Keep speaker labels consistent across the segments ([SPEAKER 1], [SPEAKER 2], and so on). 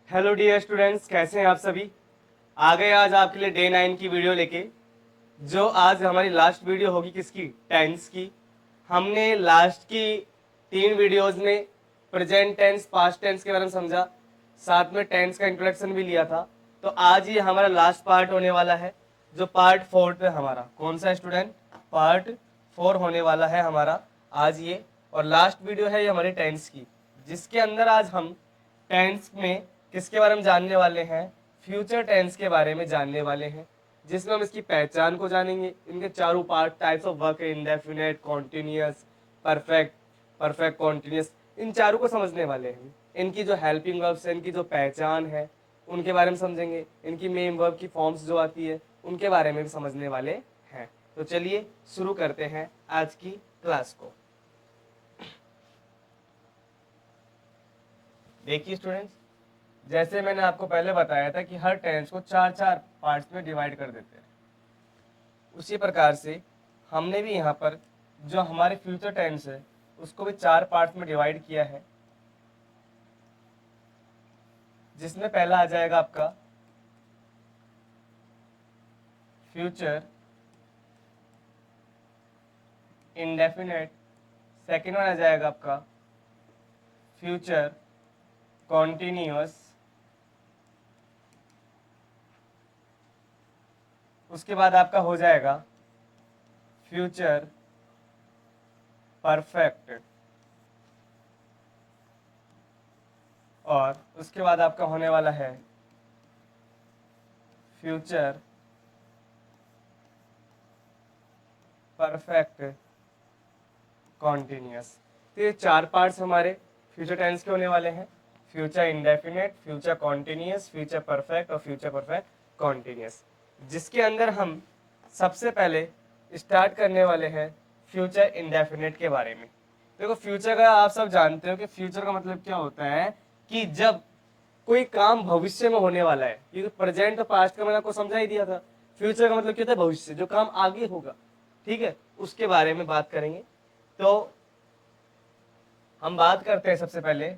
[SPEAKER 1] Hello dear students, कैसे हैं आप सभी। आ गए आज आपके लिए डे 9 की वीडियो लेके। जो आज हमारी लास्ट वीडियो होगी किसकी, टेंस की। हमने लास्ट की 3 वीडियोस में प्रेजेंट टेंस, पास्ट टेंस के बारे में समझा, साथ में टेंस का इंट्रोडक्शन भी लिया था। तो आज ये हमारा लास्ट पार्ट होने वाला है, जो पार्ट 4 पे हमारा कौन सा स्टूडेंट, पार्ट 4 होने वाला है हमारा आज ये। और लास्ट वीडियो है ये हमारी टेंस की, जिसके अंदर आज हम टेंस में किसके बारे में जानने वाले हैं, फ्यूचर टेंस के बारे में जानने वाले हैं, जिसमें हम इसकी पहचान को जानेंगे। इनके चारों part, types of work, indefinite, continuous, perfect, perfect continuous, इन चारों को समझने वाले हैं। इनकी जो हेल्पिंग वर्ब्स है, इनकी जो पहचान है, उनके बारे में समझेंगे। इनकी मेन वर्ब की फॉर्म्स जो आती है, उनके बारे में भी समझने वाले हैं। तो चलिए शुरू करते हैं आज की क्लास को। देखिए स्टूडेंट्स, जैसे मैंने आपको पहले बताया था कि हर टेंस को 4-4 पार्ट्स में डिवाइड कर देते हैं, उसी प्रकार से हमने भी यहाँ पर जो हमारे फ्यूचर टेंस है उसको भी 4 पार्ट्स में डिवाइड किया है, जिसमें पहला आ जाएगा आपका फ्यूचर इंडेफिनेट, सेकेंड वन आ जाएगा आपका फ्यूचर कॉन्टिन्यूअस, उसके बाद आपका हो जाएगा फ्यूचर परफेक्ट, और उसके बाद आपका होने वाला है फ्यूचर परफेक्ट कॉन्टिन्यूअस। तो ये 4 पार्ट्स हमारे फ्यूचर टेंस के होने वाले हैं, future indefinite, future continuous, future perfect और फ्यूचर परफेक्ट कॉन्टिन्यूअस, जिसके अंदर हम सबसे पहले स्टार्ट करने वाले हैं फ्यूचर इंडेफिनेट के बारे में। देखो, फ्यूचर का आप सब जानते हो कि फ्यूचर का मतलब क्या होता है कि जब कोई काम भविष्य में होने वाला है। ये तो प्रेजेंट और पास्ट का मैंने आपको समझा ही दिया था। फ्यूचर का मतलब क्या होता है, भविष्य, जो काम आगे होगा, ठीक है, उसके बारे में बात करेंगे। तो हम बात करते हैं सबसे पहले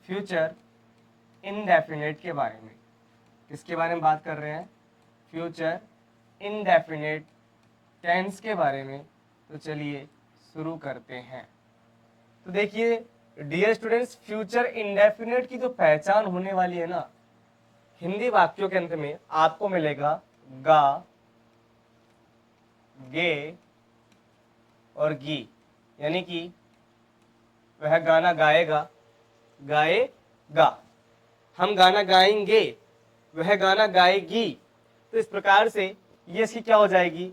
[SPEAKER 1] फ्यूचर इनडेफिनेट के बारे में। किसके बारे में बात कर रहे हैं, फ्यूचर इनडेफिनेट टेंस के बारे में। तो चलिए शुरू करते हैं। तो देखिए डियर स्टूडेंट्स, फ्यूचर इंडेफिनेट की जो पहचान होने वाली है ना, हिंदी वाक्यों के अंत में आपको मिलेगा गा, गे और गी। यानी कि वह गाना गाएगा, गाएगा, हम गाना गाएंगे, वह गाना गाएगी। तो इस प्रकार से ये इसकी क्या हो जाएगी,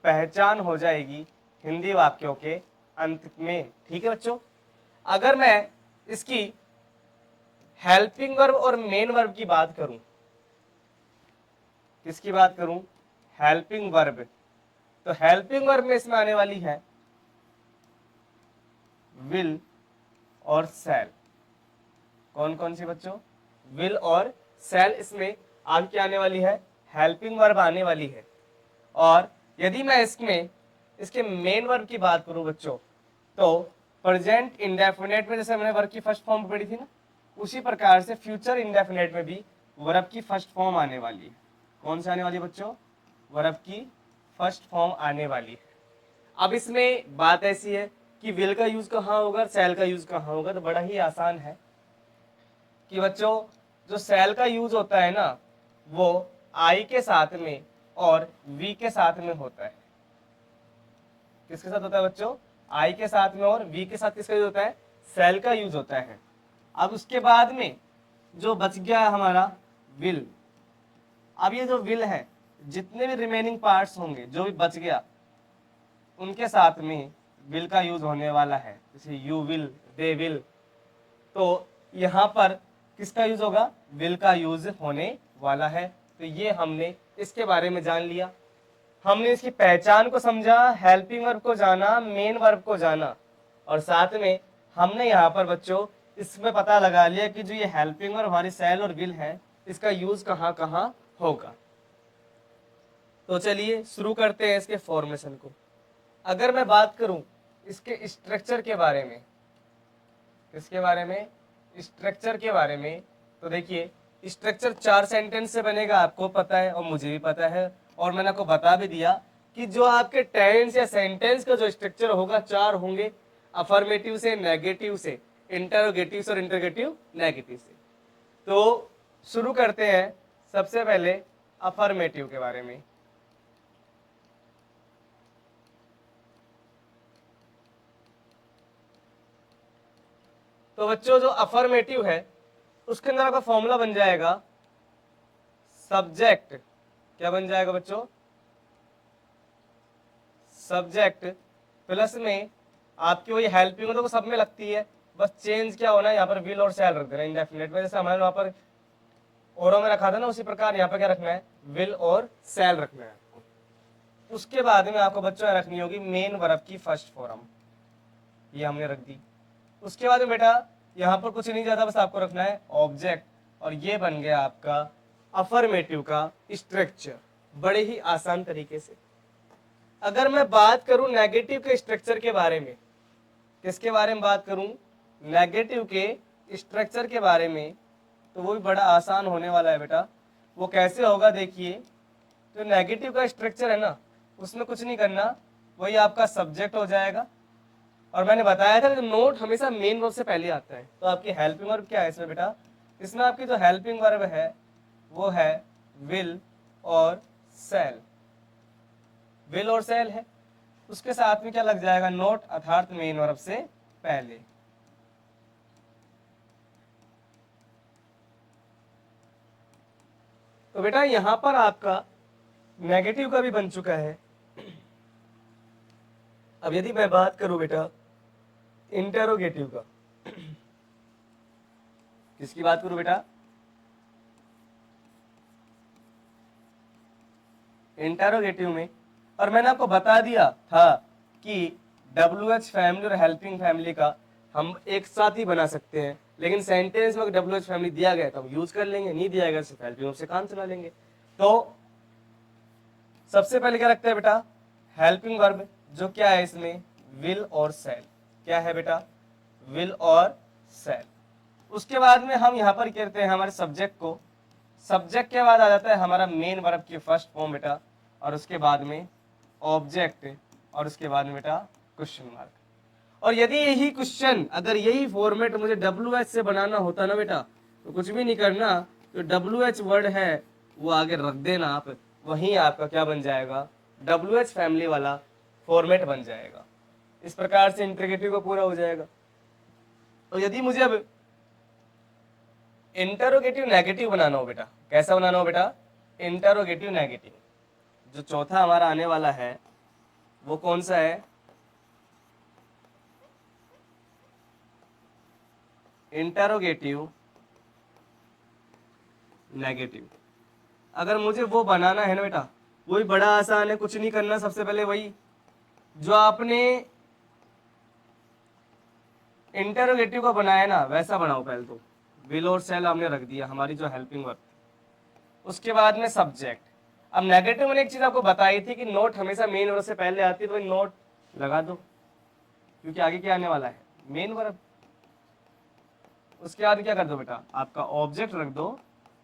[SPEAKER 1] पहचान हो जाएगी हिंदी वाक्यों के अंत में। ठीक है बच्चों, अगर मैं इसकी हेल्पिंग वर्ब और मेन वर्ब की बात करूं, किसकी बात करूं, हेल्पिंग वर्ब, तो हेल्पिंग वर्ब में इसमें आने वाली है विल और शैल। कौन कौन सी बच्चों, विल और शैल इसमें आपकी आने वाली है, हेल्पिंग वर्ब आने वाली है। और यदि मैं इसमें इसके मेन वर्ब की बात करूं बच्चों, तो प्रेजेंट इंडेफिनेट में जैसे हमने वर्ब की फर्स्ट फॉर्म पढ़ी थी ना, उसी प्रकार से फ्यूचर इंडेफिनेट में भी वर्ब की फर्स्ट फॉर्म आने वाली है। कौन सी आने वाली है बच्चों, वर्ब की फर्स्ट फॉर्म आने वाली है। अब इसमें बात ऐसी है कि विल का यूज कहाँ होगा, सेल का यूज कहाँ होगा। तो बड़ा ही आसान है कि बच्चों जो सेल का यूज होता है ना, वो आई के साथ में और वी के साथ में होता है। किसके साथ होता है बच्चों, आई के साथ में और वी के साथ किसका यूज होता है, सेल का यूज होता है। अब उसके बाद में जो बच गया हमारा विल। अब ये जो विल है, जितने भी रिमेनिंग पार्ट्स होंगे, जो भी बच गया, उनके साथ में विल का यूज होने वाला है। जैसे यू विल, दे विल, तो यहाँ पर किसका यूज होगा, विल का यूज होने वाला है। तो ये हमने इसके बारे में जान लिया, हमने इसकी पहचान को समझा, हेल्पिंग वर्ब को जाना, मेन वर्ब को जाना, और साथ में हमने यहाँ पर बच्चों इसमें पता लगा लिया कि जो ये हेल्पिंग वर्ब हमारी सेल और विल है, इसका यूज कहाँ कहाँ होगा। तो चलिए शुरू करते हैं इसके फॉर्मेशन को। अगर मैं बात करूं इसके स्ट्रक्चर के बारे में, किसके बारे में? स्ट्रक्चर के बारे में। तो देखिए स्ट्रक्चर 4 सेंटेंस से बनेगा, आपको पता है और मुझे भी पता है, और मैंने आपको बता भी दिया कि जो आपके टेंस या सेंटेंस का जो स्ट्रक्चर होगा 4 होंगे, अफर्मेटिव से, नेगेटिव से, इंटरोगेटिव से और इंटरोगेटिव नेगेटिव से। तो शुरू करते हैं सबसे पहले अफर्मेटिव के बारे में। तो बच्चों जो अफर्मेटिव है उसके अंदर आपका फॉर्मूला बन जाएगा सब्जेक्ट। क्या बन जाएगा बच्चों? सब्जेक्ट प्लस में आपकी वही हेल्पिंग तो सब में लगती है, बस चेंज क्या होना है यहाँ पर विल और शैल रख देना इंडेफिनिट में, जैसे हमारे वहां पर औरों में रखा था ना, उसी प्रकार यहाँ पर क्या रखना है? विल और शैल रखना है। उसके बाद में आपको बच्चों रखनी होगी मेन वर्ब की फर्स्ट फॉर्म, ये हमने रख दी। उसके बाद में बेटा यहाँ पर कुछ नहीं ज्यादा, बस आपको रखना है ऑब्जेक्ट, और ये बन गया आपका अफर्मेटिव का स्ट्रक्चर, बड़े ही आसान तरीके से। अगर मैं बात करूं नेगेटिव के स्ट्रक्चर के बारे में, किसके बारे में बात करूं? नेगेटिव के स्ट्रक्चर के बारे में, तो वो भी बड़ा आसान होने वाला है बेटा। वो कैसे होगा देखिए, तो नेगेटिव का स्ट्रक्चर है ना, उसमें कुछ नहीं करना, वही आपका सब्जेक्ट हो जाएगा। और मैंने बताया था कि नोट हमेशा मेन वर्ब से पहले आता है। तो आपकी हेल्पिंग वर्ब क्या है इसमें बेटा? इसमें आपकी जो हेल्पिंग वर्ब है वो है विल और शैल। विल और शैल है, उसके साथ में क्या लग जाएगा? नोट, अर्थात मेन वर्ब से पहले। तो बेटा यहां पर आपका नेगेटिव का भी बन चुका है। अब यदि मैं बात करूं बेटा इंटरोगेटिव का, किसकी बात करूं बेटा? इंटरोगेटिव में। और मैंने आपको बता दिया था कि WH फैमिली और हेल्पिंग फैमिली का हम एक साथ ही बना सकते हैं, लेकिन सेंटेंस में अगर WH फैमिली दिया गया तो हम यूज कर लेंगे, नहीं दिया गया सिर्फ हेल्पिंग से काम चला लेंगे। तो सबसे पहले क्या रखते हैं बेटा? हेल्पिंग वर्ब, जो क्या है इसमें? विल और शैल। क्या है बेटा? विल और शैल। उसके बाद में हम यहाँ पर कहते हैं हमारे सब्जेक्ट को, सब्जेक्ट के बाद आ जाता है हमारा मेन वर्ब की फर्स्ट फॉर्म बेटा, और उसके बाद में ऑब्जेक्ट, और उसके बाद में बेटा क्वेश्चन मार्क। और यदि यही क्वेश्चन, अगर यही फॉर्मेट मुझे WH से बनाना होता ना बेटा, तो कुछ भी नहीं करना, तो WH वर्ड है वो आगे रख देना आप, वहीं आपका क्या बन जाएगा? WH फैमिली वाला फॉर्मेट बन जाएगा। इस प्रकार से इंटरोगेटिव का पूरा हो जाएगा। तो यदि मुझे अब इंटरोगेटिव नेगेटिव बनाना हो बेटा, कैसा बनाना हो बेटा? Interrogative negative. जो चौथा हमारा आने वाला है वो कौन सा है? Interrogative negative. अगर मुझे वो बनाना है ना बेटा, वो भी बड़ा आसान है, कुछ नहीं करना। सबसे पहले वही जो आपने इंटरोगेटिव का बनाया ना, वैसा बनाओ पहले। तो विल और शैल हमने रख दिया, हमारी जो हेल्पिंग वर्ब। उसके बाद में सब्जेक्ट। अब नेगेटिव में एक चीज आपको बताई थी कि नोट हमेशा मेन वर्ब से पहले आती है, तो नोट लगा दो, क्योंकि आगे क्या आने वाला है? Main verb. उसके बाद क्या कर दो बेटा? आपका ऑब्जेक्ट रख दो,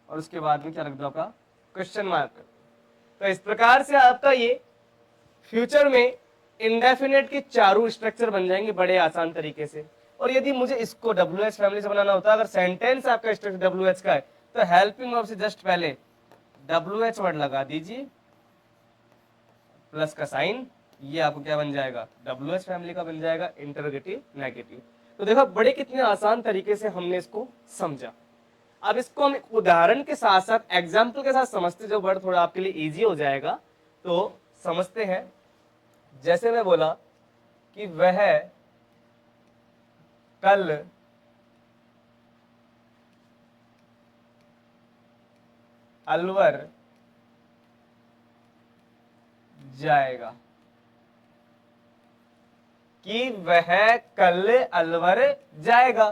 [SPEAKER 1] और उसके बाद में क्या रख दो? आपका क्वेश्चन मार्क। तो इस प्रकार से आपका ये फ्यूचर में इंडेफिनेट के चारों स्ट्रक्चर बन जाएंगे बड़े आसान तरीके से। और यदि मुझे इसको WH फैमिली से बनाना होता है, अगर सेंटेंस आपका स्ट्रक्चर WH का है, तो हेल्पिंग वर्ब से जस्ट पहले WH वर्ड लगा दीजिए, प्लस का साइन, ये आपको क्या बन जाएगा? WH फैमिली का बन जाएगा इंटरोगेटिव नेगेटिव। तो देखो बड़े कितने आसान तरीके से हमने इसको समझा। अब इसको हम उदाहरण के साथ साथ एग्जाम्पल के साथ समझते, जो वर्ड थोड़ा आपके लिए इजी हो जाएगा। तो समझते हैं। जैसे मैं बोला कि वह कल अलवर जाएगा, कि वह कल अलवर जाएगा।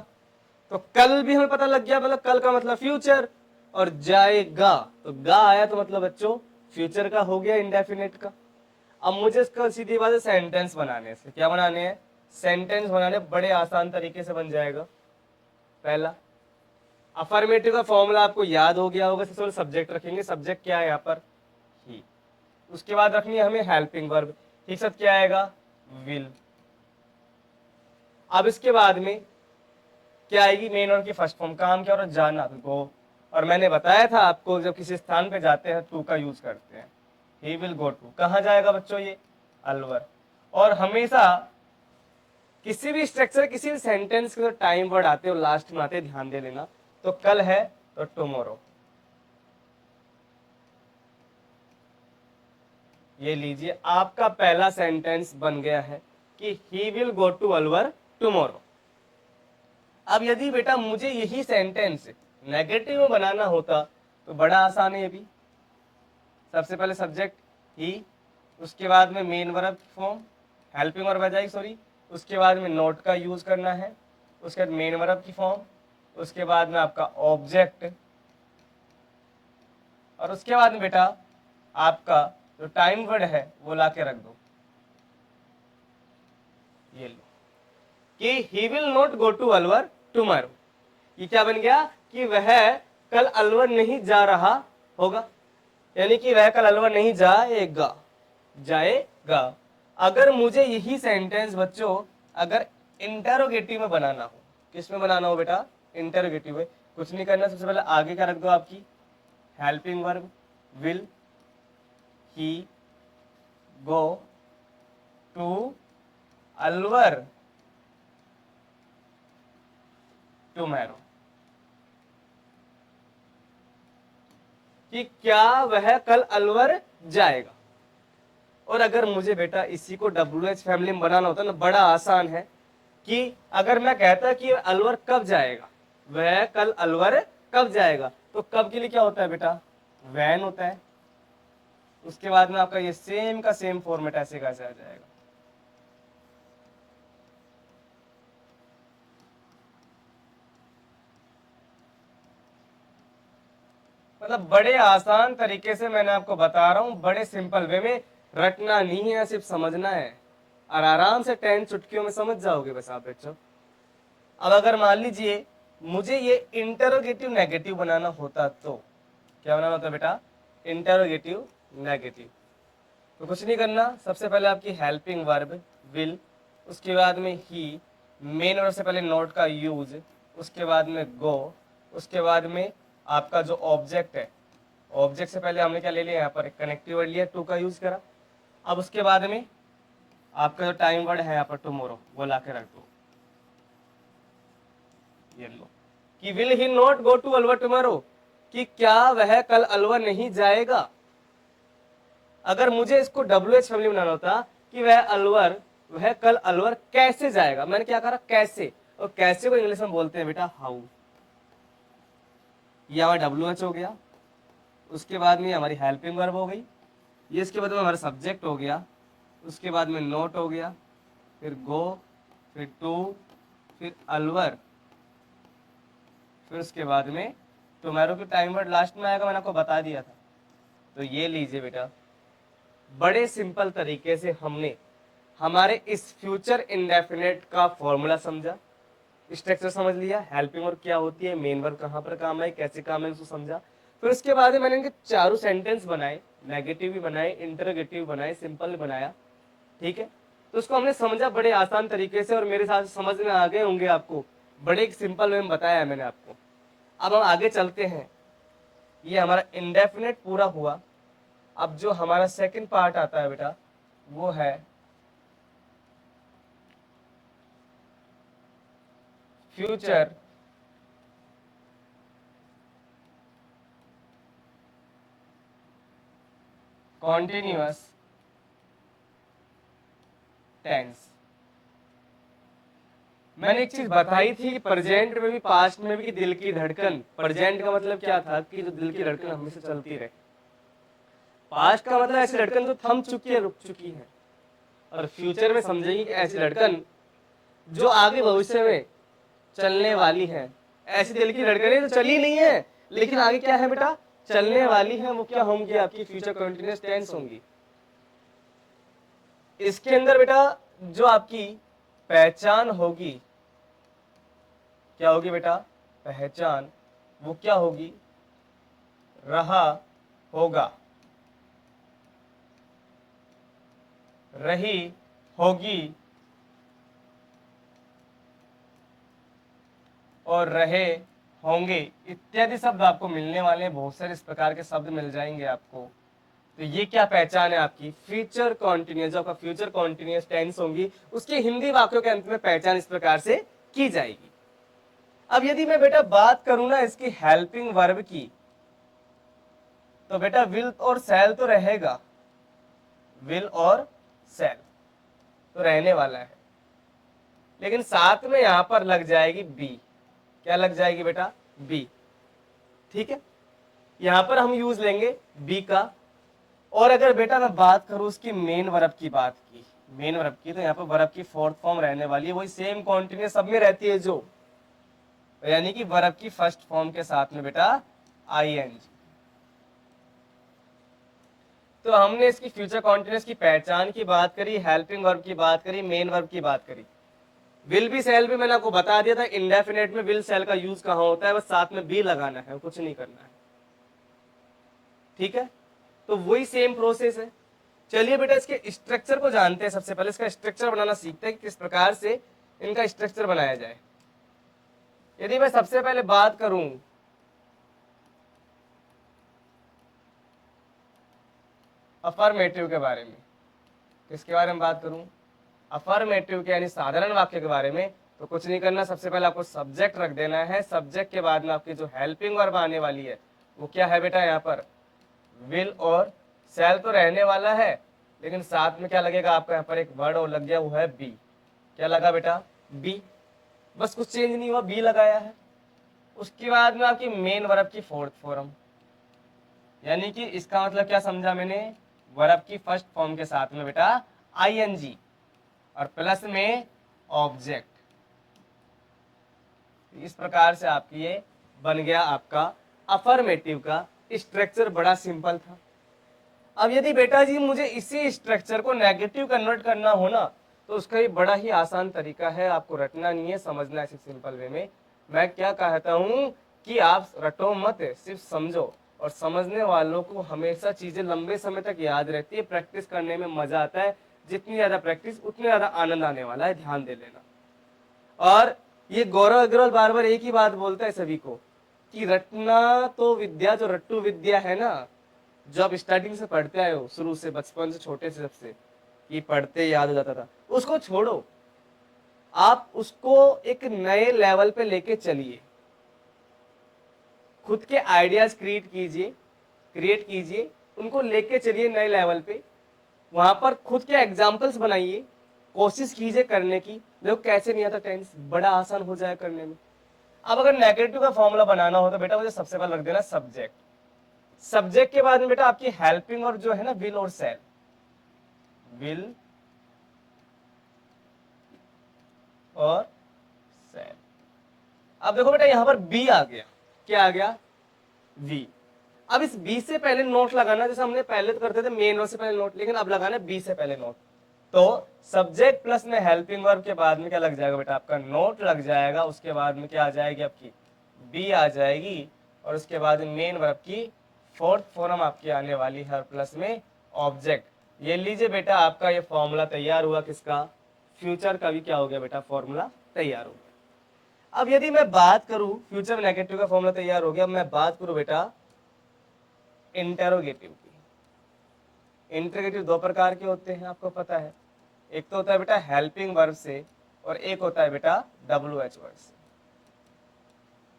[SPEAKER 1] तो कल भी हमें पता लग गया, मतलब कल का मतलब फ्यूचर, और जाएगा तो गा आया, तो मतलब बच्चों फ्यूचर का हो गया, इंडेफिनेट का। अब मुझे इसका सीधी बात है सेंटेंस बनाने से, क्या बनाने हैं? सेंटेंस बनाने, बड़े आसान तरीके से बन जाएगा। पहला। अफर्मेटिव का फॉर्मूला आपको याद हो गया होगा, सबसे सब्जेक्ट रखेंगे, सब्जेक्ट क्या है यहाँ पर, ही। उसके बाद रखनी है हमें हेल्पिंग वर्ब, ठीक साथ क्या आएगा, विल। अब इसके बाद में क्या आएगी, मेन वर्ब की फर्स्ट फॉर्म, काम क्या, और जाना, गो। और मैंने बताया था आपको, जब किसी स्थान पे जाते हैं टू का यूज करते हैं, ही विल गो टू। कहाँ जाएगा बच्चों, ये अलवर। और हमेशा किसी भी स्ट्रक्चर, किसी भी सेंटेंस के टाइम वर्ड आते हो लास्ट में आते, ध्यान दे लेना। तो कल है तो टुमारो। ये लीजिए, आपका पहला सेंटेंस बन गया है कि he will go to Alwar tomorrow. अब यदि बेटा मुझे यही सेंटेंस नेगेटिव में बनाना होता तो बड़ा आसान है। ये भी सबसे पहले सब्जेक्ट ही, उसके बाद में main verb form, helping verb आ जाएगी सॉरी, उसके बाद में नोट का यूज करना है, उसके बाद मेन वर्ब की फॉर्म, उसके बाद में आपका ऑब्जेक्ट, और उसके बाद में बेटा आपका जो टाइम वर्ड है वो ला के रख दो। ये लो कि he will not go to Alwar tomorrow. ये क्या बन गया कि वह कल अलवर नहीं जा रहा होगा, यानी कि वह कल अलवर नहीं जाएगा, जाएगा। अगर मुझे यही सेंटेंस बच्चों अगर इंटरोगेटिव में बनाना हो, किस में बनाना हो बेटा, इंटरोगेटिव में, कुछ नहीं करना, सबसे पहले आगे क्या रख दो, आपकी helping verb will, he go to Alwar tomorrow, कि क्या वह कल अलवर जाएगा। और अगर मुझे बेटा इसी को WH फैमिली में बनाना होता ना, बड़ा आसान है कि अगर मैं कहता कि अलवर कब जाएगा, वह कल अलवर कब जाएगा, तो कब के लिए क्या होता है बेटा, वैन होता है। उसके बाद में आपका ये सेम का सेम फॉर्मेट ऐसे कैसे आ जाएगा। मतलब बड़े आसान तरीके से मैंने आपको बता रहा हूं, बड़े सिंपल वे में, रटना नहीं है, सिर्फ समझना है, और आराम से 10 चुटकियों में समझ जाओगे बस आप बच्चों। अब अगर मान लीजिए मुझे ये इंटरोगेटिव नेगेटिव बनाना होता तो क्या बनाना होता बेटा, इंटरोगेटिव नेगेटिव। तो कुछ नहीं करना, सबसे पहले आपकी हेल्पिंग वर्ब विल, उसके बाद में ही, मेन वर्ब से पहले नोट का यूज, उसके बाद में गो, उसके बाद में आपका जो ऑब्जेक्ट है, ऑब्जेक्ट से पहले हमने क्या ले लिया, यहाँ पर कनेक्टिव वर्ड लिया, टू का यूज करा। अब उसके बाद में आपका जो टाइम वर्ड है यहाँ पर टुमारो, वो ला के रख दो। ये लो कि will he not go to Alwar tomorrow, कि क्या वह कल अलवर नहीं जाएगा। अगर मुझे इसको WH फैमिली बनाना होता कि वह कल अलवर कैसे जाएगा, मैंने क्या करा, कैसे, और कैसे को इंग्लिश में बोलते हैं बेटा हाउ। ये हमारा WH हो गया, उसके बाद में हमारी हेल्पिंग वर्ब हो गई, ये इसके बाद में हमारा सब्जेक्ट हो गया, उसके बाद में नोट हो गया, फिर गो, फिर टू, फिर अलवर, फिर उसके बाद में टुमारो की टाइम वर्ड लास्ट में आएगा, मैंने आपको बता दिया था। तो ये लीजिए बेटा, बड़े सिंपल तरीके से हमने हमारे इस फ्यूचर इंडेफिनेट का फॉर्मूला समझा, स्ट्रक्चर समझ लिया, हेल्पिंग वर्ब क्या होती है, मेन वर्ब कहाँ पर काम है, कैसे काम है, उसको समझा। फिर उसके बाद मैंने इनके चारों सेंटेंस बनाए, नेगेटिव भी बनाए, इंटरोगेटिव बनाए, सिंपल बनाया, ठीक है। तो उसको हमने समझा बड़े आसान तरीके से, और मेरे साथ समझ में आ गए होंगे आपको, बड़े एक सिंपल वे में बताया है मैंने आपको। अब हम आगे चलते हैं, ये हमारा इंडेफिनेट पूरा हुआ। अब जो हमारा सेकंड पार्ट आता है बेटा, वो है फ्यूचर कॉन्टिन्यूअस टेंस। मैंने एक चीज बताई थी कि प्रेजेंट में भी पास्ट में भी, कि दिल की धड़कन, प्रेजेंट का मतलब क्या था कि जो दिल की धड़कन हमेशा चलती रहे, पास्ट का मतलब ऐसी धड़कन जो थम चुकी है, रुक चुकी है, और फ्यूचर में समझेगी कि ऐसी धड़कन जो आगे भविष्य में चलने वाली है। ऐसी दिल की धड़कनें तो चली नहीं है, लेकिन आगे क्या है बेटा, चलने वाली है, वो क्या होंगी, आपकी फ्यूचर कंटिन्यूअस टेंस होंगी। इसके अंदर बेटा जो आपकी पहचान होगी, क्या होगी बेटा, पहचान वो क्या होगी, रहा होगा, रही होगी और रहे होंगे इत्यादि शब्द आपको मिलने वाले हैं। बहुत सारे इस प्रकार के शब्द मिल जाएंगे आपको। तो ये क्या पहचान है आपकी, फ्यूचर कॉन्टिन्यूअस। जो आपका फ्यूचर कॉन्टिन्यूअस टेंस होंगी उसके हिंदी वाक्यों के अंत में पहचान इस प्रकार से की जाएगी। अब यदि मैं बेटा बात करूं ना इसकी हेल्पिंग वर्ब की, तो बेटा विल और शैल तो रहेगा, विल और शैल तो रहने वाला है, लेकिन साथ में यहां पर लग जाएगी बी। क्या लग जाएगी बेटा, बी। ठीक है, यहां पर हम यूज लेंगे बी का। और अगर बेटा मैं बात करूं उसकी मेन वर्ब की बात की, मेन वर्ब की, तो यहाँ पर वर्ब की फोर्थ फॉर्म रहने वाली है, वही सेम कॉन्टिन्यूअस सब में रहती है जो, यानी कि वर्ब की फर्स्ट फॉर्म के साथ में बेटा आईएनजी। तो हमने इसकी फ्यूचर कॉन्टिन्यूअस की पहचान की बात करी, हेल्पिंग वर्ब की बात करी, मेन वर्ब की बात करी। विल भी सेल भी मैंने आपको बता दिया था, इंडेफिनेट में विल सेल का यूज कहां होता है, बस साथ में बी लगाना है, कुछ नहीं करना है। ठीक है, तो वही सेम प्रोसेस है। चलिए बेटा इसके स्ट्रक्चर को जानते हैं। सबसे पहले इसका स्ट्रक्चर बनाना सीखते हैं कि किस प्रकार से इनका स्ट्रक्चर बनाया जाए। यदि मैं सबसे पहले बात करूं अफर्मेटिव के बारे में, किसके बारे में बात करूं, अफर्मेटिव के यानी साधारण वाक्य के बारे में, तो कुछ नहीं करना, सबसे पहले आपको सब्जेक्ट रख देना है। सब्जेक्ट के बाद में आपकी जो हेल्पिंग वर्ब आने वाली है वो क्या है बेटा, यहाँ पर विल और शैल तो रहने वाला है, लेकिन साथ में क्या लगेगा आपका, यहाँ पर एक वर्ड और लग गया, वो है बी। क्या लगा बेटा, बी। बस कुछ चेंज नहीं हुआ, बी लगाया है। उसके बाद में आपकी मेन वर्ब की फोर्थ फॉर्म, यानी कि इसका मतलब क्या समझा मैंने, वर्ब की फर्स्ट फॉर्म के साथ में बेटा आईएनजी और प्लस में ऑब्जेक्ट। इस प्रकार से आपकी ये बन गया आपका अफर्मेटिव का स्ट्रक्चर। बड़ा सिंपल था। अब यदि बेटा जी मुझे इसी स्ट्रक्चर को नेगेटिव कन्वर्ट करना हो ना, तो उसका ये बड़ा ही आसान तरीका है, आपको रटना नहीं है, समझना है सिंपल वे में। मैं क्या कहता हूं कि आप रटो मत, सिर्फ समझो। और समझने वालों को हमेशा चीजें लंबे समय तक याद रहती है, प्रैक्टिस करने में मजा आता है। जितनी ज्यादा प्रैक्टिस उतने ज्यादा आनंद आने वाला है, ध्यान दे लेना। और ये गौरव अग्रवाल बार बार एक ही बात बोलता है सभी को कि रटना तो विद्या, जो रट्टू विद्या है ना, जो आप स्टार्टिंग से पढ़ते आए हो, शुरू से, बचपन से, छोटे से, सबसे, कि पढ़ते याद हो जाता था, उसको छोड़ो। आप उसको एक नए लेवल पे लेके चलिए। खुद के आइडियाज क्रिएट कीजिए, उनको लेके चलिए नए लेवल पे। वहां पर खुद के एग्जाम्पल्स बनाइए, कोशिश कीजिए करने की। देखो कैसे नहीं आता टेंस, बड़ा आसान हो जाए करने में। अब अगर नेगेटिव का फॉर्मूला बनाना हो तो बेटा मुझे सबसे पहले रख देना सब्जेक्ट। सब्जेक्ट के बाद में बेटा आपकी हेल्पिंग और जो है ना विल और शैल, विल और शैल। अब देखो बेटा यहां पर बी आ गया, क्या आ गया, वी। अब इस बी से पहले नोट लगाना, जैसे हमने पहले तो करते थे मेन वर्ब से पहले नोट, लेकिन अब लगाना बी से पहले नोट। तो सब्जेक्ट प्लस में हेल्पिंग वर्ब के बाद में क्या लग जाएगा बेटा, आपका नोट लग जाएगा। उसके बाद में क्या आ जाएगी, आपकी बी आ जाएगी। और उसके बाद मेन वर्ब की फोर्थ फॉर्म आपकी आने वाली है, प्लस में ऑब्जेक्ट। ये लीजिए बेटा आपका ये फॉर्मूला तैयार हुआ, किसका, फ्यूचर का भी क्या हो गया बेटा, फॉर्मूला तैयार हो गया। अब यदि मैं बात करूं, फ्यूचर में नेगेटिव का फॉर्मूला तैयार हो गया, मैं बात करूं बेटा इंटेरोगेटिव की। इंटेरोगेटिव दो प्रकार के होते हैं, आपको पता है। एक तो होता है बेटा हेल्पिंग वर्ब से, और एक होता है बेटा WH वर्ब से।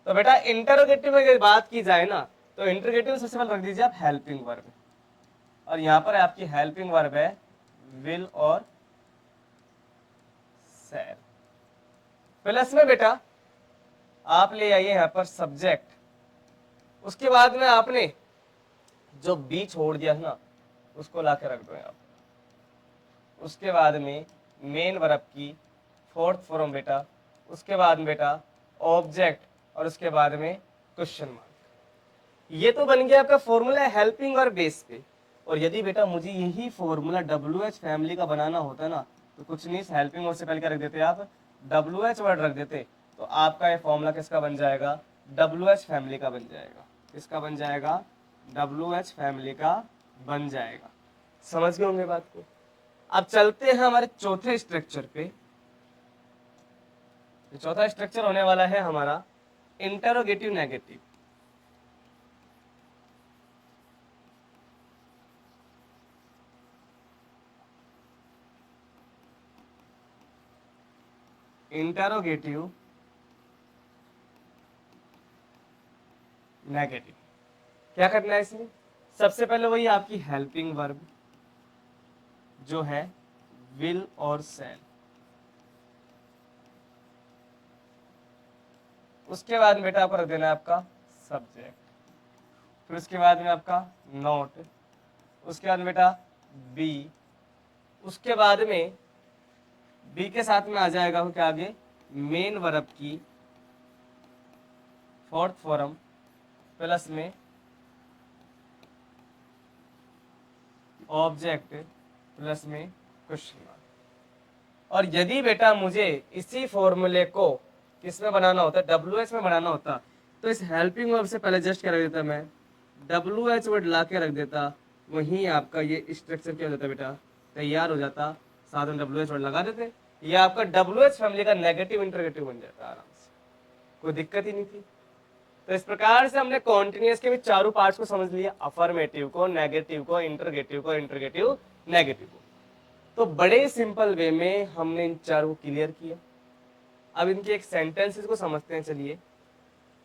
[SPEAKER 1] तो बेटा इंटेरोगेटिव में बात की जाए ना, तो इंटेरोगेटिव सबसे पहले रख दीजिए आप हेल्पिंग वर्ब, और यहां पर आपकी हेल्पिंग वर्ब है विल और शैल। प्लस में बेटा आप ले आइए यहां पर सब्जेक्ट। उसके बाद में आपने जो बी छोड़ दिया है ना, उसको ला के रख दो यहाँ। उसके बाद में मेन वर्ब की फोर्थ फॉर्म बेटा, उसके बाद में बेटा ऑब्जेक्ट, और उसके बाद में क्वेश्चन मार्क। ये तो बन गया आपका फॉर्मूला हेल्पिंग और बेस पे। और यदि बेटा मुझे यही फॉर्मूला WH फैमिली का बनाना होता ना, तो कुछ नहीं, हेल्पिंग वर्ड से पहले क्या रख देते आप, WH वर्ड रख देते, तो आपका ये फॉर्मूला किसका बन जाएगा, WH फैमिली का बन जाएगा। किसका बन जाएगा? WH फैमिली का बन जाएगा। समझ गए होंगे बात को। अब चलते हैं हमारे चौथे स्ट्रक्चर पे। चौथा स्ट्रक्चर होने वाला है हमारा इंटरोगेटिव नेगेटिव। इंटरोगेटिव नेगेटिव क्या करना है इसमें? सबसे पहले वही आपकी हेल्पिंग वर्ब जो है विल और शैल, उसके बाद में बेटा आपको रख देना है आपका सब्जेक्ट, फिर उसके बाद में आपका नॉट, उसके बाद में बेटा बी, उसके बाद में बी के साथ में आ जाएगा क्या आगे? मेन वर्ब की फोर्थ फॉर्म प्लस में ऑब्जेक्ट प्लस में क्वेश्चन मार्क। और यदि बेटा मुझे इसी फॉर्मूले को किसमें बनाना होता है? WH में बनाना होता, तो इस हेल्पिंग वर्ब से पहले जस्ट क्या रख देता मैं? WH वर्ड ला के रख देता, वहीं आपका ये स्ट्रक्चर क्या हो जाता बेटा? तैयार हो जाता। साथ में WH वर्ड लगा देते, ये आपका WH फैमिली का नेगेटिव इंटरोगेटिव बन जाता आराम से, कोई दिक्कत ही नहीं थी। तो इस प्रकार से हमने कॉन्टिन्यूअस के भी चारों पार्ट्स को समझ लिया, अफर्मेटिव को, नेगेटिव को, इंटरोगेटिव नेगेटिव को। तो बड़े सिंपल वे में हमने इन चारों को क्लियर किया। अब इनके एक सेंटेंसेस को समझते हैं, चलिए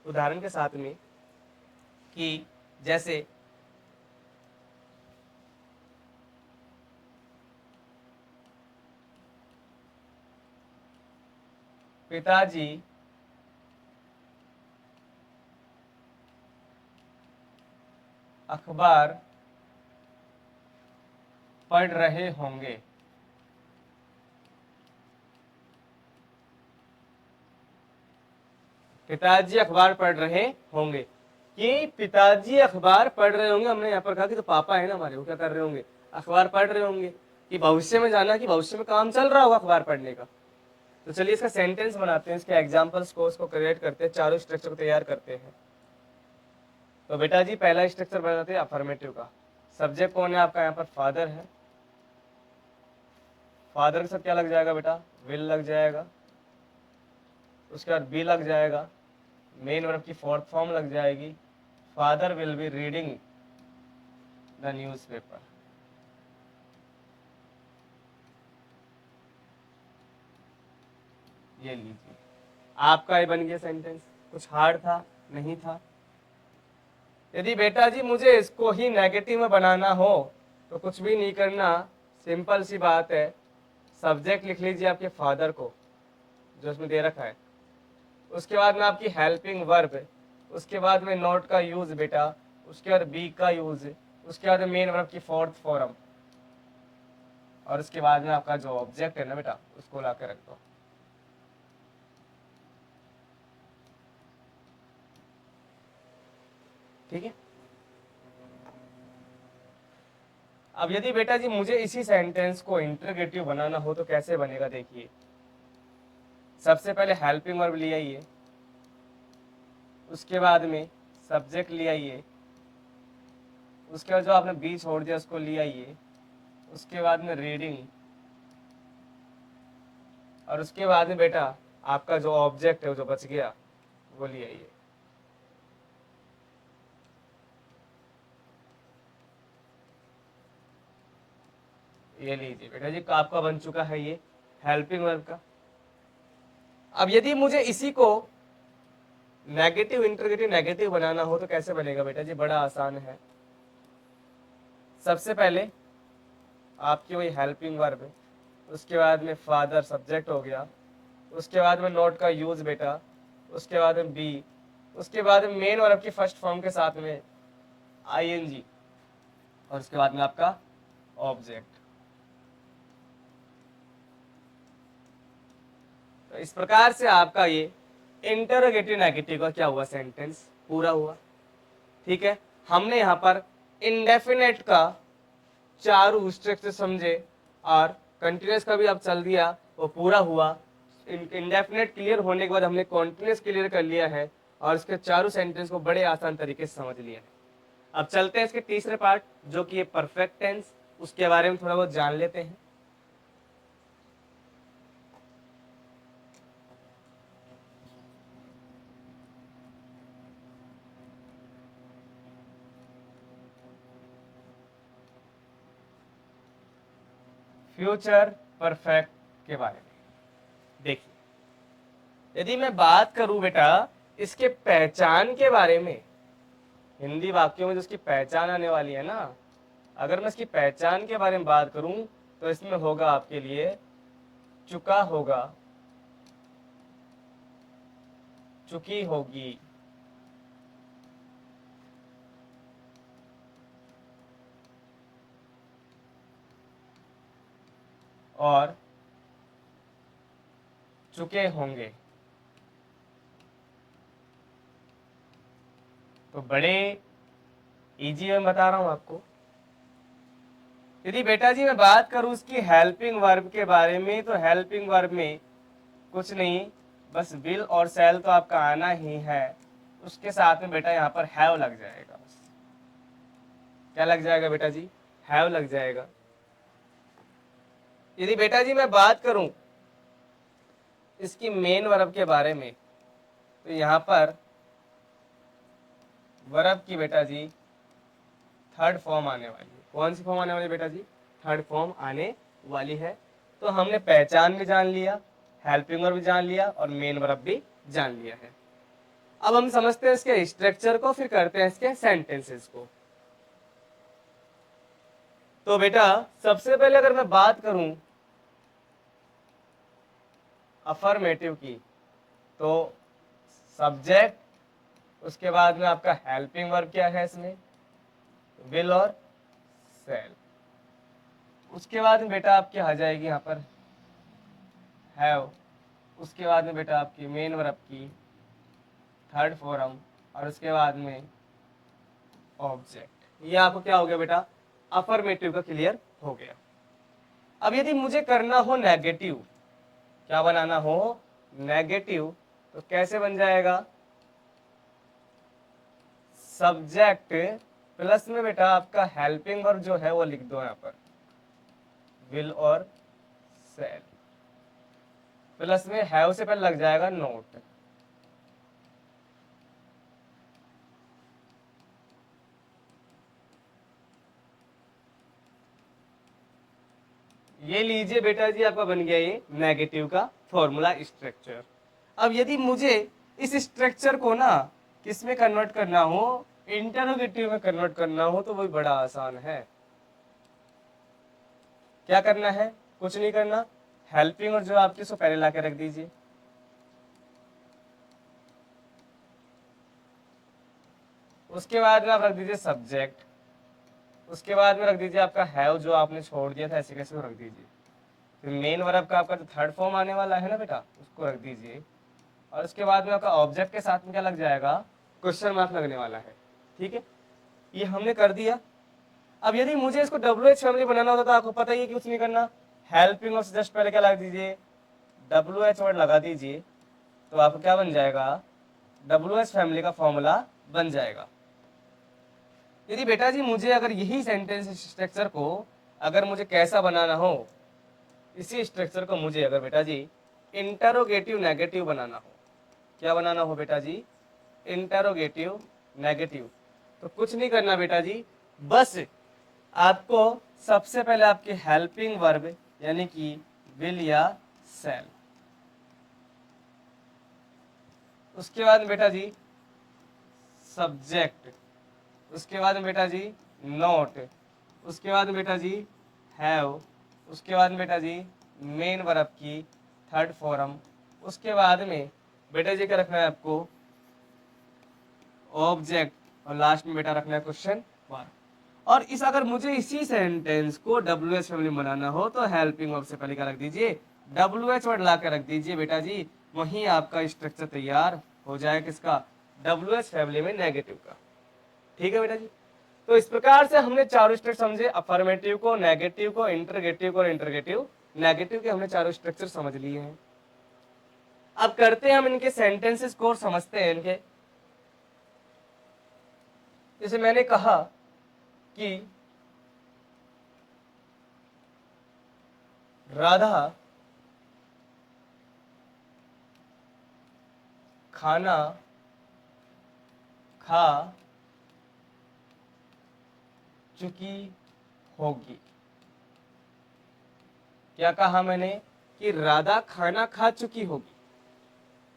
[SPEAKER 1] उदाहरण के साथ में, कि जैसे पिताजी अखबार पढ़ रहे होंगे। पिताजी अखबार पढ़ रहे होंगे, कि पिताजी अखबार पढ़ रहे होंगे, हमने यहाँ पर कहा कि तो पापा है ना हमारे, वो क्या कर रहे होंगे? अखबार पढ़ रहे होंगे। कि भविष्य में जाना, कि भविष्य में काम चल रहा होगा अखबार पढ़ने का। तो चलिए इसका सेंटेंस बनाते हैं, इसके एग्जाम्पल्स को उसको क्रिएट करते हैं, चारों स्ट्रक्चर को तैयार करते हैं। तो बेटा जी पहला स्ट्रक्चर बनाते हैं अफर्मेटिव का। सब्जेक्ट कौन है आपका? यहाँ पर फादर है। फादर के साथ क्या लग जाएगा बेटा? विल लग जाएगा। उसके बाद बी लग जाएगा, मेन वर्ब की फोर्थ फॉर्म लग जाएगी, father will be reading the newspaper. ये लीजिए, आपका ये बन गया सेंटेंस। कुछ हार्ड था? नहीं था। यदि बेटा जी मुझे इसको ही नेगेटिव में बनाना हो तो कुछ भी नहीं करना, सिंपल सी बात है। सब्जेक्ट लिख लीजिए आपके फादर को, जो उसमें दे रखा है, उसके बाद में आपकी हेल्पिंग वर्ब, उसके बाद में नोट का यूज बेटा, उसके बाद बी का यूज, उसके बाद मेन वर्ब की फोर्थ फॉर्म, और उसके बाद में आपका जो ऑब्जेक्ट है ना बेटा, उसको ला के रख दो। ठीक है। अब यदि बेटा जी मुझे इसी सेंटेंस को इंटरोगेटिव बनाना हो तो कैसे बनेगा? देखिए, सबसे पहले हेल्पिंग वर्ब ले आइए, उसके बाद में सब्जेक्ट ले आइए, उसके बाद जो आपने बी छोड़ दिया उसको ले आइए, उसके बाद में रीडिंग, और उसके बाद में बेटा आपका जो ऑब्जेक्ट है वो जो बच गया वो ले आइए। ये लीजिए बेटा जी, आपका बन चुका है ये हेल्पिंग वर्ब का। अब यदि मुझे इसी को नेगेटिव इंटरोगेटिव नेगेटिव बनाना हो तो कैसे बनेगा बेटा जी? बड़ा आसान है। सबसे पहले आपकी वही हेल्पिंग वर्ब है, उसके बाद में फादर सब्जेक्ट हो गया, उसके बाद में नोट का यूज बेटा, उसके बाद में बी, उसके बाद में मेन वर्ब की फर्स्ट फॉर्म के साथ में ING, और उसके बाद में आपका ऑब्जेक्ट। तो इस प्रकार से आपका ये इंटरोगेटिव नेगेटिव का क्या हुआ? सेंटेंस पूरा हुआ। ठीक है, हमने यहाँ पर इंडेफिनेट का चारों स्ट्रक्चर समझे, और कंटिन्यूस का भी अब चल दिया, वो पूरा हुआ। इंडेफिनेट क्लियर होने के बाद हमने कॉन्टिन्यूस क्लियर कर लिया है, और इसके चारों सेंटेंस को बड़े आसान तरीके से समझ लिया है। अब चलते हैं इसके तीसरे पार्ट जो कि परफेक्ट टेंस, उसके बारे में थोड़ा बहुत जान लेते हैं। फ्यूचर परफेक्ट के बारे में देखिए, यदि मैं बात करूं बेटा इसके पहचान के बारे में, हिंदी वाक्यों में जो उसकी पहचान आने वाली है ना, अगर मैं इसकी पहचान के बारे में बात करूं तो इसमें होगा आपके लिए चुका होगा, चुकी होगी, और चुके होंगे। तो बड़े इजी में बता रहा हूं आपको। यदि बेटा जी मैं बात करूं उसकी हेल्पिंग वर्ब के बारे में, तो हेल्पिंग वर्ब में कुछ नहीं, बस विल और शैल तो आपका आना ही है, उसके साथ में बेटा यहाँ पर हैव लग जाएगा। बस क्या लग जाएगा बेटा जी? हैव लग जाएगा। यदि बेटा जी मैं बात करूं इसकी मेन वर्ब के बारे में, तो यहाँ पर वर्ब की बेटा जी थर्ड फॉर्म आने वाली है। कौन सी फॉर्म आने वाली है बेटा जी? थर्ड फॉर्म आने वाली है। तो हमने पहचान भी जान लिया, हेल्पिंग वर्ब भी जान लिया और मेन वर्ब भी जान लिया है। अब हम समझते हैं इसके स्ट्रक्चर को, फिर करते हैं इसके सेंटेंसेस को। तो बेटा सबसे पहले अगर मैं बात करूं अफर्मेटिव की, तो सब्जेक्ट, उसके बाद में आपका हेल्पिंग वर्ब क्या है इसमें? विल और शैल। उसके बाद में बेटा आपकी आ जाएगी यहाँ पर हैव। उसके बाद में बेटा आपकी मेन वर्ब की थर्ड फॉर्म, और उसके बाद में ऑब्जेक्ट। ये आपको क्या हो गया बेटा? अफर्मेटिव का क्लियर हो गया। अब यदि मुझे करना हो नेगेटिव, क्या बनाना हो? नेगेटिव, तो कैसे बन जाएगा? सब्जेक्ट प्लस में बेटा आपका हेल्पिंग वर्ब जो है वो लिख दो यहाँ पर, विल और शैल, प्लस में हैव से पहले लग जाएगा नोट। ये लीजिए बेटा जी आपका बन गया ये नेगेटिव का फॉर्मूला स्ट्रक्चर। अब यदि मुझे इस स्ट्रक्चर को ना किस में कन्वर्ट करना हो? इंटरोगेटिव में कन्वर्ट करना हो, तो वो बड़ा आसान है। क्या करना है? कुछ नहीं करना, हेल्पिंग और जो आपकी उसको पहले ला के रख दीजिए। उसके बाद में आप रख दीजिए सब्जेक्ट, उसके बाद में रख दीजिए आपका हैव जो आपने छोड़ दिया था ऐसे कैसे रख दीजिए। फिर मेन वर्ब का आपका जो थर्ड फॉर्म आने वाला है ना बेटा, उसको रख दीजिए। और उसके बाद में आपका ऑब्जेक्ट के साथ में क्या लग जाएगा? क्वेश्चन मार्क लगने वाला है। ठीक है, ये हमने कर दिया। अब यदि मुझे इसको WH फैमिली बनाना होता तो आपको पता ही है कि कुछ नहीं करना, हेल्पिंग और जस्ट पहले क्या लगा दीजिए? WH वर्ड लगा दीजिए, तो आपको क्या बन जाएगा? WH फैमिली का फॉर्मूला बन जाएगा। यदि बेटा जी मुझे अगर यही सेंटेंस स्ट्रक्चर को अगर मुझे कैसा बनाना हो, इसी स्ट्रक्चर को मुझे अगर बेटा जी इंटरोगेटिव नेगेटिव बनाना हो, क्या बनाना हो बेटा जी? Interrogative negative. तो कुछ नहीं करना बेटा जी, बस आपको सबसे पहले आपके हेल्पिंग वर्ब यानी कि विल या शैल, उसके बाद बेटा जी सब्जेक्ट, उसके बाद बेटा जी नोट, उसके बाद बेटा जी हैव, उसके बाद बेटा जी मेन वर्ब की थर्ड फॉर्म, उसके बाद में बेटा जी क्या रखना है आपको? ऑब्जेक्ट, और लास्ट में बेटा रखना है क्वेश्चन मार्क। और इस अगर मुझे इसी सेंटेंस को WH फैमिली बनाना हो तो हेल्पिंग वर्ब से पहले क्या रख दीजिए? WH वर्ड ला कर रख दीजिए बेटा जी, वहीं आपका स्ट्रक्चर तैयार हो जाए किसका? WH फैमिली में नेगेटिव का। ठीक है बेटा जी, तो इस प्रकार से हमने चारों स्ट्रक्चर समझे, अफर्मेटिव को, नेगेटिव को, इंटरगेटिव को और इंटरगेटिव नेगेटिव के हमने चारों स्ट्रक्चर समझ लिए हैं। अब करते हैं हम इनके सेंटेंसेस को और समझते हैं इनके जैसे मैंने कहा कि राधा खाना खा चुकी होगी। क्या कहा मैंने कि राधा खाना खा चुकी होगी।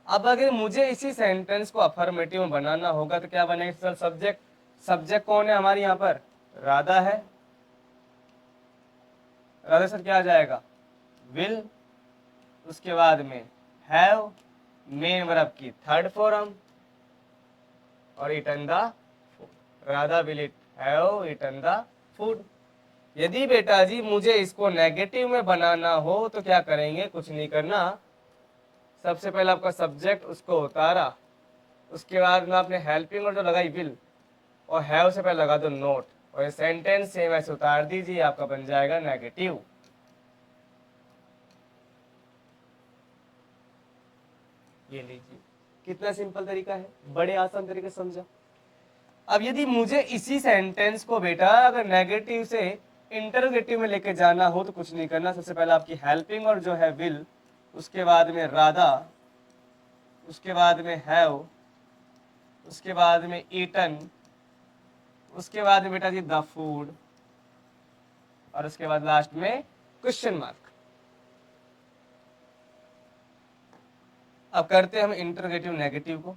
[SPEAKER 1] अब अगर मुझे इसी सेंटेंस को अफर्मेटिव में बनाना होगा तो क्या बनेगा सर? सब्जेक्ट, सब्जेक्ट कौन है हमारी यहाँ पर? राधा है। राधा सर क्या आ जाएगा? विल, उसके बाद में हैव, मेन वर्ब की थर्ड फॉर्म और eaten the food. Radha will it have eaten the food. यदि बेटा जी मुझे इसको नेगेटिव में बनाना हो तो क्या करेंगे? कुछ नहीं करना, सबसे पहले आपका सब्जेक्ट उसको उतारा, उसके बाद में आपने हेल्पिंग और जो लगाई विल, और हैव से पहले लगा दो नोट, और ये सेंटेंस सेम ऐसे उतार दीजिए, आपका बन जाएगा नेगेटिव। ये लीजिए, कितना सिंपल तरीका है, बड़े आसान तरीके से समझा। अब यदि मुझे इसी सेंटेंस को बेटा अगर नेगेटिव से इंटरोगेटिव में लेके जाना हो तो कुछ नहीं करना, सबसे पहले आपकी हेल्पिंग और जो है विल, उसके बाद में राधा, उसके बाद में हैव, उसके बाद में ईटन, उसके बाद में बेटा जी द फूड, और उसके बाद लास्ट में क्वेश्चन मार्क। अब करते हैं हम इंटरोगेटिव नेगेटिव को।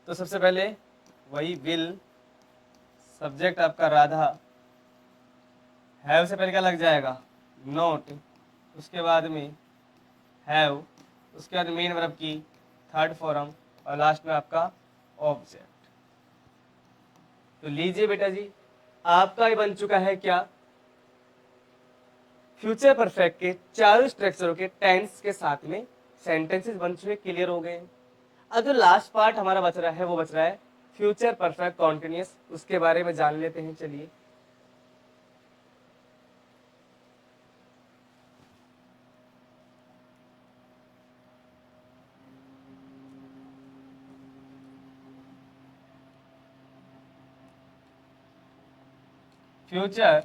[SPEAKER 1] तो सबसे पहले वही विल, सब्जेक्ट आपका राधा, हैव से पहले क्या लग जाएगा? नोट, उसके बाद में हैव, उसके बाद मेन वर्ब की थर्ड फॉर्म और लास्ट में आपका ऑब्जेक्ट। तो लीजिए बेटा जी, आपका ये बन चुका है क्या? फ्यूचर परफेक्ट के चारों स्ट्रक्चरों के टेंस के साथ में सेंटेंसेस बन चुके, क्लियर हो गए। अब जो लास्ट पार्ट हमारा बच रहा है वो बच रहा है फ्यूचर परफेक्ट कॉन्टिन्यूअस, उसके बारे में जान लेते हैं। चलिए, फ्यूचर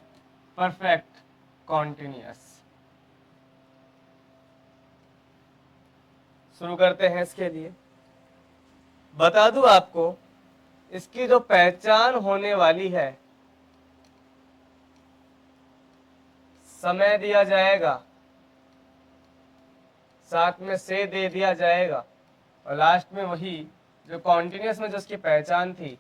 [SPEAKER 1] परफेक्ट कॉन्टिन्यूअस शुरू करते हैं। इसके लिए बता दूं आपको, इसकी जो पहचान होने वाली है, समय दिया जाएगा, साथ में से दे दिया जाएगा, और लास्ट में वही जो कॉन्टिन्यूअस में जो उसकी पहचान थी,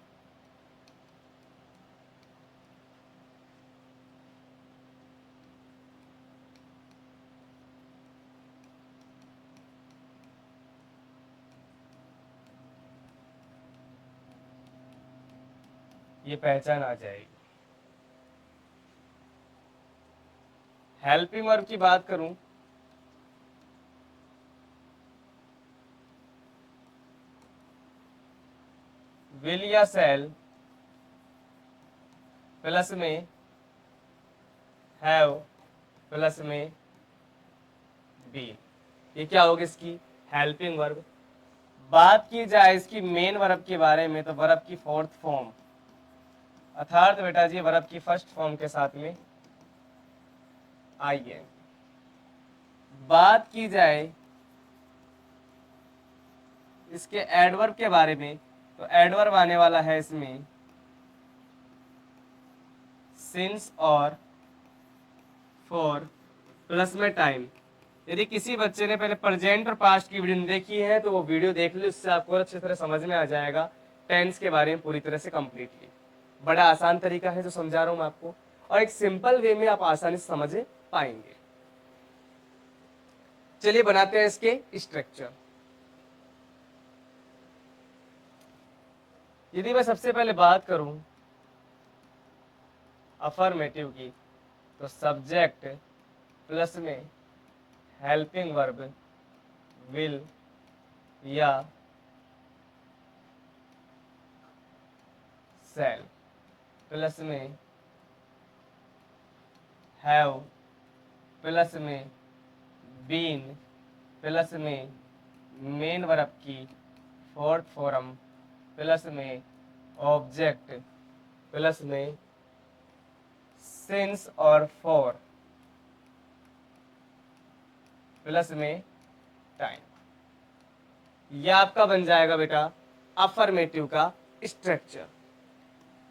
[SPEAKER 1] ये पहचान आ जाएगी। हेल्पिंग वर्ब की बात करूं, विल या सेल प्लस में हैव प्लस में बी, ये क्या होगी? इसकी हेल्पिंग वर्ब। बात की जाए इसकी मेन वर्ब के बारे में तो वर्ब की फोर्थ फॉर्म अर्थात बेटा जी वर्ब की फर्स्ट फॉर्म के साथ में आई। बात की जाए इसके एडवर्ब के बारे में तो एडवर्ब आने वाला है इसमें सिंस और फॉर प्लस में टाइम। यदि किसी बच्चे ने पहले प्रेजेंट और पास्ट की वीडियो देखी है तो वो वीडियो देख ली, उससे आपको अच्छी तरह समझ में आ जाएगा टेंस के बारे में पूरी तरह से कंप्लीटली। बड़ा आसान तरीका है जो समझा रहा हूं मैं आपको, और एक सिंपल वे में आप आसानी से समझ पाएंगे। चलिए बनाते हैं इसके स्ट्रक्चर। यदि मैं सबसे पहले बात करूं अफर्मेटिव की तो सब्जेक्ट प्लस में हेल्पिंग वर्ब विल या सेल प्लस में हैव प्लस में बीन प्लस में मेन वर्ब की फोर्थ फॉर्म प्लस में ऑब्जेक्ट प्लस में सिंस और फॉर प्लस में टाइम, यह आपका बन जाएगा बेटा अफर्मेटिव का स्ट्रक्चर।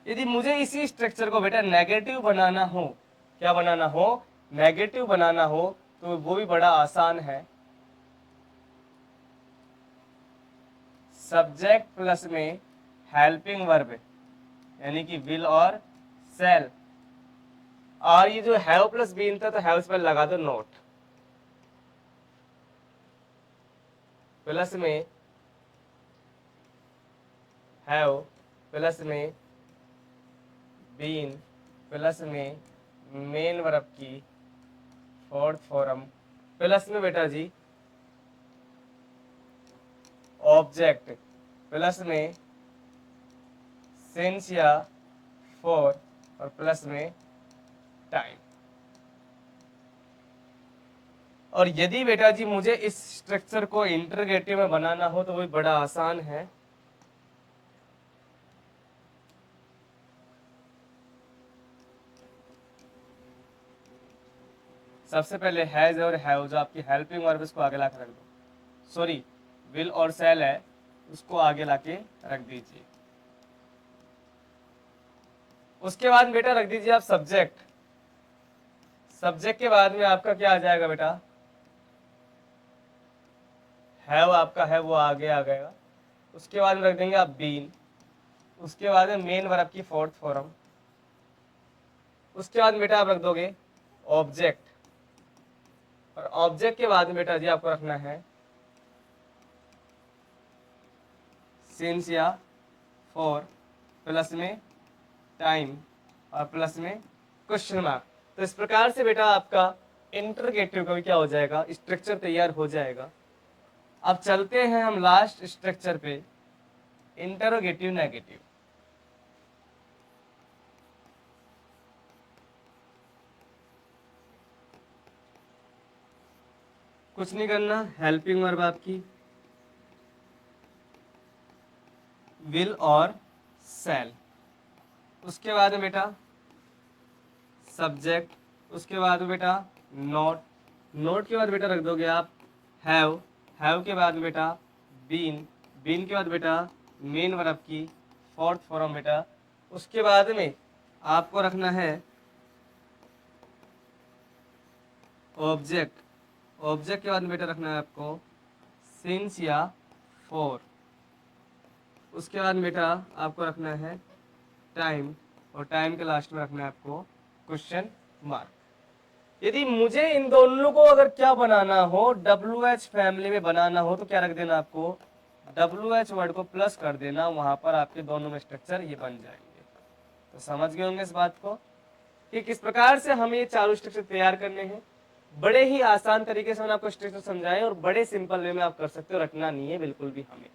[SPEAKER 1] यदि मुझे इसी स्ट्रक्चर को बेटा नेगेटिव बनाना हो, क्या बनाना हो, नेगेटिव बनाना हो, तो वो भी बड़ा आसान है। सब्जेक्ट प्लस में हेल्पिंग वर्ब यानी कि विल और सेल, और ये जो हैव प्लस बीन था तो हैव पर लगा दो नोट, प्लस में हैव प्लस में बीन प्लस में मेन वर्ब की फोर्थ फॉर्म प्लस में बेटा जी ऑब्जेक्ट प्लस में सिंस या फॉर और प्लस में टाइम। और यदि बेटा जी मुझे इस स्ट्रक्चर को इंटरोगेटिव में बनाना हो तो वो बड़ा आसान है। सबसे पहले हैज और हैव जो आपकी हेल्पिंग वर्ब इसको आगे लाके रख दो, सॉरी विल और सेल है उसको आगे लाके रख दीजिए। उसके बाद बेटा रख दीजिए आप सब्जेक्ट, सब्जेक्ट के बाद में आपका क्या आ जाएगा बेटा, हैव आपका है वो आगे आ गएगा। उसके बाद में रख देंगे आप बीन, उसके बाद में मेन वर्ब की फोर्थ फॉर्म, उसके बाद बेटा आप रख दोगे ऑब्जेक्ट, और ऑब्जेक्ट के बाद में बेटा जी आपको रखना है सिंस या फॉर प्लस में टाइम और प्लस में क्वेश्चन मार्क। तो इस प्रकार से बेटा आपका इंटरोगेटिव का भी क्या हो जाएगा, स्ट्रक्चर तैयार हो जाएगा। अब चलते हैं हम लास्ट स्ट्रक्चर पे, इंटरोगेटिव नेगेटिव। कुछ नहीं करना, हेल्पिंग वर्ब आपकी विल और सेल, उसके बाद में बेटा सब्जेक्ट, उसके बाद में बेटा नोट, नोट के बाद बेटा रख दोगे आप हैव, हैव के बाद में बेटा बीन, बीन के बाद बेटा मेन वर्ब की फोर्थ फॉर्म बेटा, उसके बाद में आपको रखना है ऑब्जेक्ट, ऑब्जेक्ट के बाद में बेटा रखना है आपको सिंस या फॉर, उसके बाद बेटा आपको रखना है टाइम, और टाइम के लास्ट में रखना है आपको क्वेश्चन मार्क। यदि मुझे इन दोनों को अगर क्या बनाना हो, WH फैमिली में बनाना हो, तो क्या रख देना आपको, WH वर्ड को प्लस कर देना, वहां पर आपके दोनों में स्ट्रक्चर ये बन जाएंगे। तो समझ गए होंगे इस बात को कि किस प्रकार से हमें ये चारों स्ट्रक्चर तैयार करने हैं। बड़े ही आसान तरीके से मैंने आपको स्ट्रक्चर समझाए और बड़े सिंपल वे में आप कर सकते हो, रखना नहीं है बिल्कुल भी हमें,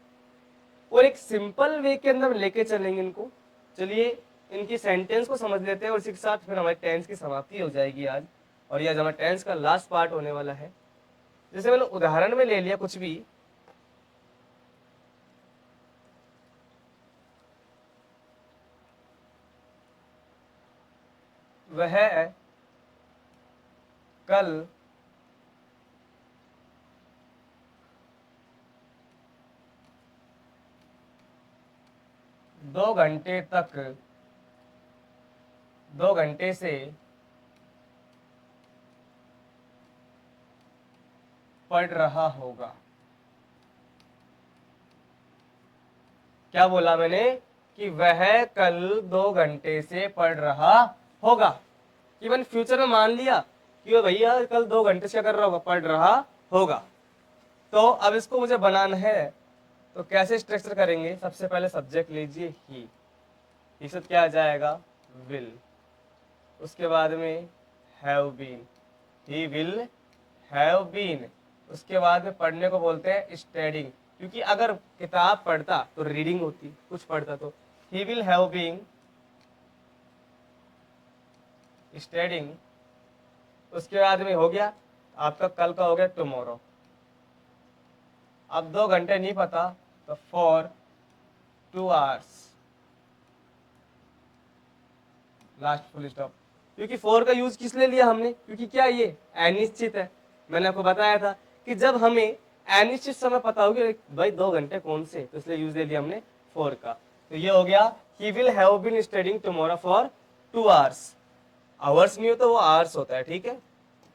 [SPEAKER 1] और एक सिंपल वे के अंदर लेके चलेंगे इनको। चलिए इनकी सेंटेंस को समझ लेते हैं और इसी के साथ फिर हमारे टेंस की समाप्ति हो जाएगी आज, और ये आज हमारा टेंस का लास्ट पार्ट होने वाला है। जैसे मैंने उदाहरण में ले लिया कुछ भी, वह कल दो घंटे से पढ़ रहा होगा। क्या बोला मैंने कि वह कल 2 घंटे से पढ़ रहा होगा। इवन फ्यूचर में मान लिया कि वो भैया कल 2 घंटे से क्या कर रहा होगा, पढ़ रहा होगा। तो अब इसको मुझे बनाना है, तो कैसे स्ट्रक्चर करेंगे, सबसे पहले सब्जेक्ट लीजिए ही, इससे क्या आ जाएगा विल, उसके बाद में have been, he will have been, उसके बाद में पढ़ने को बोलते हैं स्टडिंग, क्योंकि अगर किताब पढ़ता तो रीडिंग होती, कुछ पढ़ता तो he will have been studying. उसके बाद में हो गया आपका कल का, हो गया टुमारो। अब 2 घंटे नहीं पता तो for 2 hours, last full stop. क्योंकि फॉर का यूज किस लिए लिया हमने, क्योंकि क्या ये अनिश्चित है। मैंने आपको बताया था कि जब हमें अनिश्चित समय पता होगी भाई 2 घंटे कौन से, तो इसलिए यूज ले लिया हमने फॉर का। तो ये हो गया he will have been studying tomorrow for 2 hours। Hours नहीं होता, वो आवर्स होता है, ठीक है।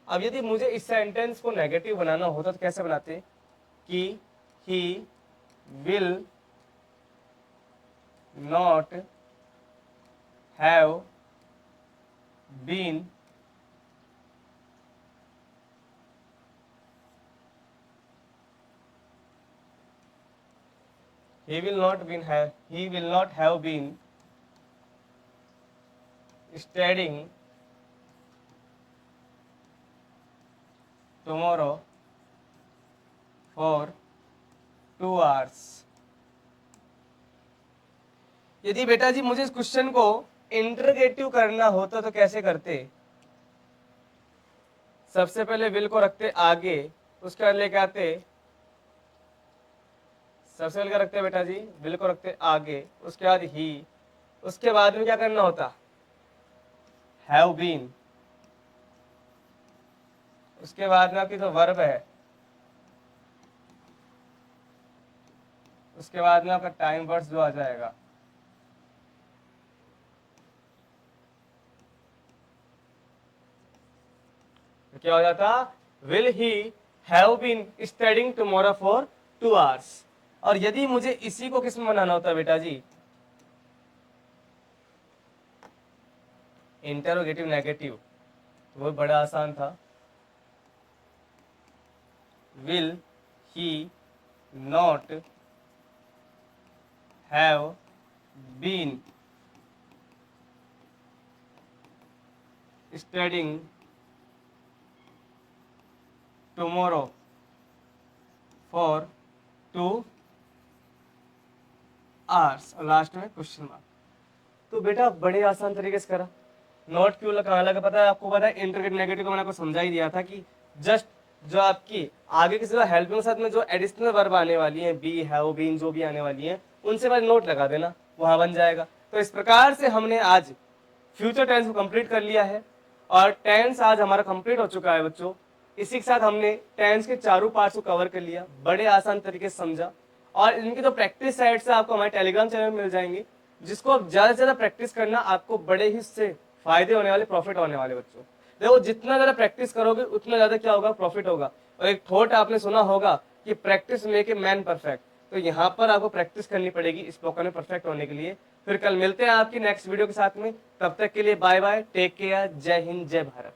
[SPEAKER 1] अब यदि मुझे इस सेंटेंस को नेगेटिव बनाना होता तो कैसे बनाते कि he will not have been he will not have been studying tomorrow for 2 hours। यदि बेटा जी मुझे इस क्वेश्चन को इंटरोगेटिव करना होता तो कैसे करते? सबसे पहले विल को रखते आगे, उसके बाद लेके आते, सबसे पहले क्या रखते बेटा जी, विल को रखते आगे, उसके बाद ही, उसके बाद में क्या करना होता, हैव बीन, उसके बाद में आपकी जो वर्ब है, उसके बाद में आपका टाइम वर्ड्स जो आ जाएगा। तो क्या हो जाता, will he have been studying tomorrow for 2 hours। और यदि मुझे इसी को किस में बनाना होता बेटा जी, इंटरोगेटिव नेगेटिव, वो बड़ा आसान था। Will he not have been studying tomorrow for 2 hours, और लास्ट में क्वेश्चन मार्क। तो बेटा बड़े आसान तरीके से करा। नॉट क्यों कहाँ लगा पता है आपको, पता है इंटरगेटिव नेगेटिव को मैंने आपको समझा ही दिया था कि जस्ट जो आपकी आगे किसी का हेल्पिंग के साथ में जो एडिशनल वर्ब आने वाली है, बी, हैव, बीन जो भी आने वाली है, उनसे पहले नोट लगा देना, वहां बन जाएगा। तो इस प्रकार से हमने आज फ्यूचर टेंस को कंप्लीट कर लिया है और टेंस आज हमारा कंप्लीट हो चुका है बच्चों। इसी के साथ हमने टेंस के चारों पार्ट्स को कवर कर लिया, बड़े आसान तरीके से समझा। और इनकी जो प्रैक्टिस साइट्स है आपको हमारे टेलीग्राम चैनल में मिल जाएंगी, जिसको आप ज्यादा से ज्यादा प्रैक्टिस करना, आपको बड़े ही से फायदे होने वाले, प्रॉफिट होने वाले बच्चों। देखो जितना ज्यादा प्रैक्टिस करोगे उतना ज्यादा क्या होगा, प्रॉफिट होगा। और एक थॉट आपने सुना होगा कि practice make a man perfect, तो यहाँ पर आपको प्रैक्टिस करनी पड़ेगी स्पोकन में परफेक्ट होने के लिए। फिर कल मिलते हैं आपकी नेक्स्ट वीडियो के साथ में, तब तक के लिए बाय बाय, टेक केयर, जय हिंद, जय भारत।